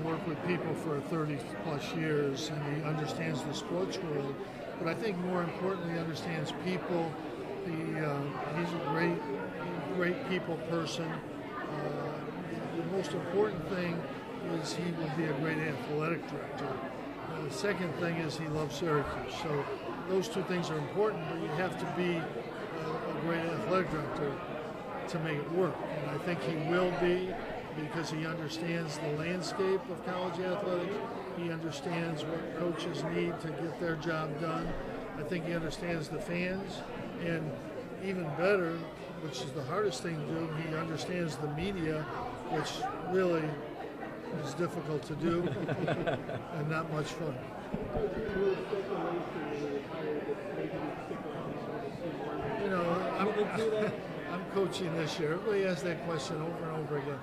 worked with people for 30 plus years, and he understands the sports world. But I think more importantly, he understands people. He's a great people person. The most important thing is he will be a great athletic director. The second thing is he loves Syracuse. So those two things are important, but you have to be a great athletic director to make it work. And I think he will be, because he understands the landscape of college athletics. He understands what coaches need to get their job done. I think he understands the fans, and even better, which is the hardest thing to do, he understands the media, which really is difficult to do and not much fun. You know, I'm coaching this year. Everybody asks that question over and over again.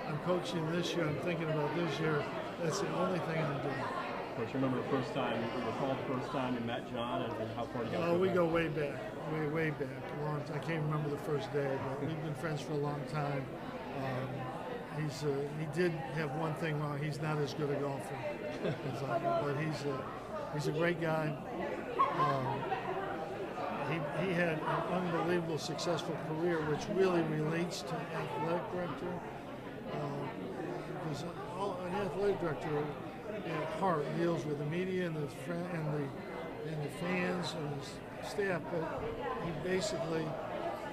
I'm coaching this year. I'm thinking about this year. That's the only thing I'm doing. Of course, you remember the first time, you recall the first time you met John and how far you got? Oh, we go way back, way back. A long time. I can't remember the first day, but we've been friends for a long time. He did have one thing wrong. He's not as good a golfer as I am, but he's a great guy. He had an unbelievable successful career, which really relates to athletic director. Because an athletic director at heart deals with the media and the fans and the staff, but he basically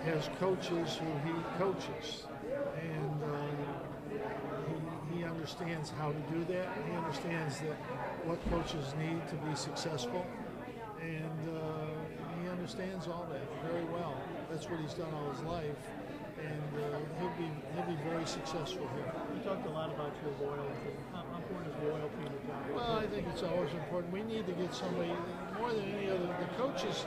has coaches who he coaches, and he understands how to do that. He understands that what coaches need to be successful, and he understands all that very well. That's what he's done all his life, and he'll be very successful here. You talked a lot about your loyalty. How important is loyalty in the job? Well, I think it's always important. We need to get somebody, more than any other, the coaches,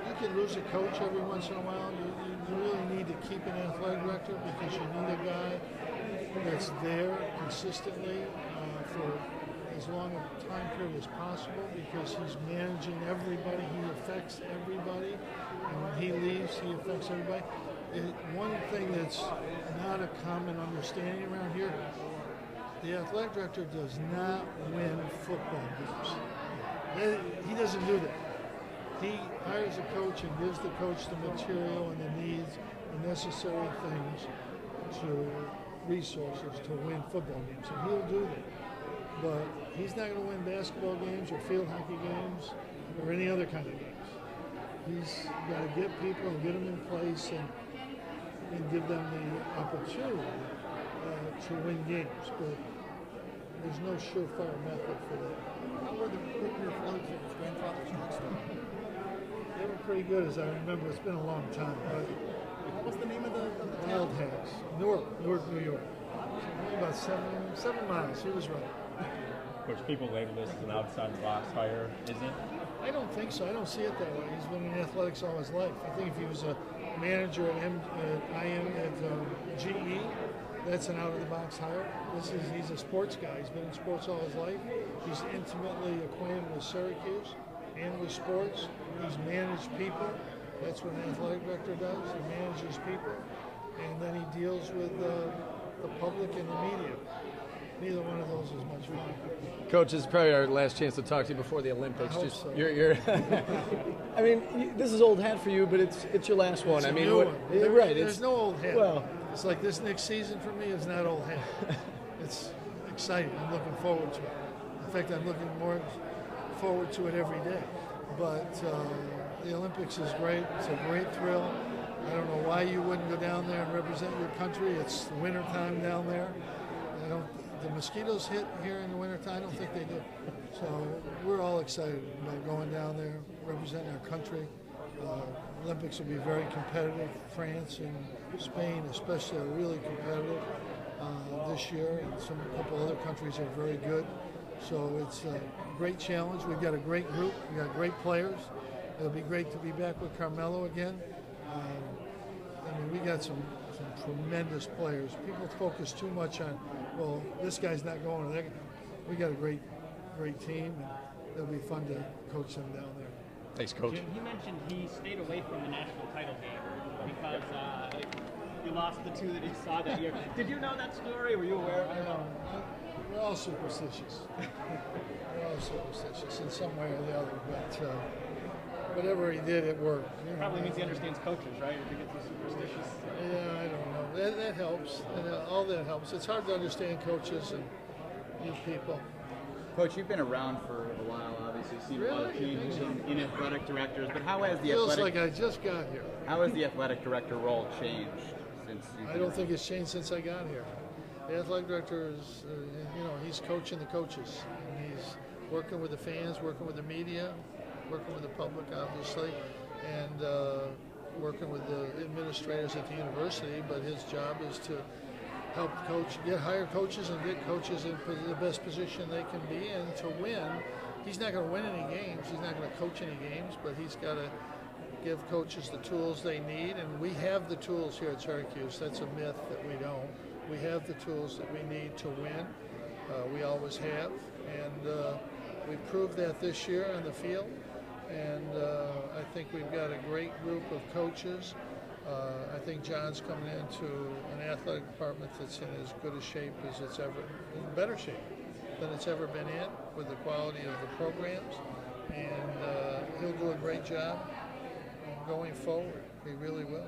you can lose a coach every once in a while. You really need to keep an athletic director, because you need a guy that's there consistently for as long a time period as possible, because he's managing everybody. He affects everybody, and when he leaves, he affects everybody. One thing that's not a common understanding around here, the athletic director does not win football games. He doesn't do that. He hires a coach and gives the coach the material and the needs, the necessary things, resources to win football games, and he'll do that. But he's not going to win basketball games or field hockey games or any other kind of games. He's got to get people and get them in place and give them the opportunity to win games. But there's no surefire method for that. How were your father's and his grandfather's shortstop? They were pretty good, as I remember. It's been a long time. But what was the name of the Wildhack, Newark, New York. Only about 7 miles. He was right. Of course, people label this as an outside-the-box hire, is it? I don't think so. I don't see it that way. He's been in athletics all his life. I think if he was a manager at GE, that's an out-of-the-box hire. He's a sports guy. He's been in sports all his life. He's intimately acquainted with Syracuse and with sports. He's managed people. That's what an athletic director does. He manages people, and then he deals with the public and the media. Neither one of those is much fun. Coach, this is probably our last chance to talk to you before the Olympics. I hope so. You're I mean, this is old hat for you, but it's your last one. It's I mean, new one. Right? There's no old hat. Well, it's like this next season for me is not old hat. It's exciting. I'm looking forward to it. In fact, I'm looking more forward to it every day. But the Olympics is great. It's a great thrill. I don't know why you wouldn't go down there and represent your country. It's winter time down there. The mosquitoes hit here in the wintertime? I don't think they do. So we're all excited about going down there, representing our country. Olympics will be very competitive. France and Spain especially are really competitive this year, and a couple other countries are very good. So it's a great challenge. We've got a great group. We've got great players. It'll be great to be back with Carmelo again. I mean, we got some tremendous players. People focus too much on, well, this guy's not going to that. We got a great team, and it'll be fun to coach them down there. Thanks, Coach. Jim, he mentioned he stayed away from the national title game because you lost the two that he saw that year. Did you know that story? Were you aware of it? We're all superstitious. We're all superstitious in some way or the other, but whatever he did, it worked. You know? Probably means he understands coaches, right? If he gets so superstitious. Yeah, I don't know. That helps. And all that helps. It's hard to understand coaches and new people. Coach, you've been around for a while, obviously. You've seen a lot of changes in athletic directors, but how has the Feels like I just got here. how has the athletic director role changed since you've I been don't think it's changed since I got here. The athletic director is, he's coaching the coaches. And he's working with the fans, working with the media, working with the public, obviously, and working with the administrators at the university. But his job is to help hire coaches and get coaches in the best position they can be in to win. He's not going to win any games. He's not going to coach any games, but he's got to give coaches the tools they need. And we have the tools here at Syracuse. That's a myth that we don't. We have the tools that we need to win. We always have. And we proved that this year on the field. And I think we've got a great group of coaches. I think John's coming into an athletic department that's in as good a shape as it's ever, in better shape than it's ever been in, with the quality of the programs, and he'll do a great job going forward. He really will.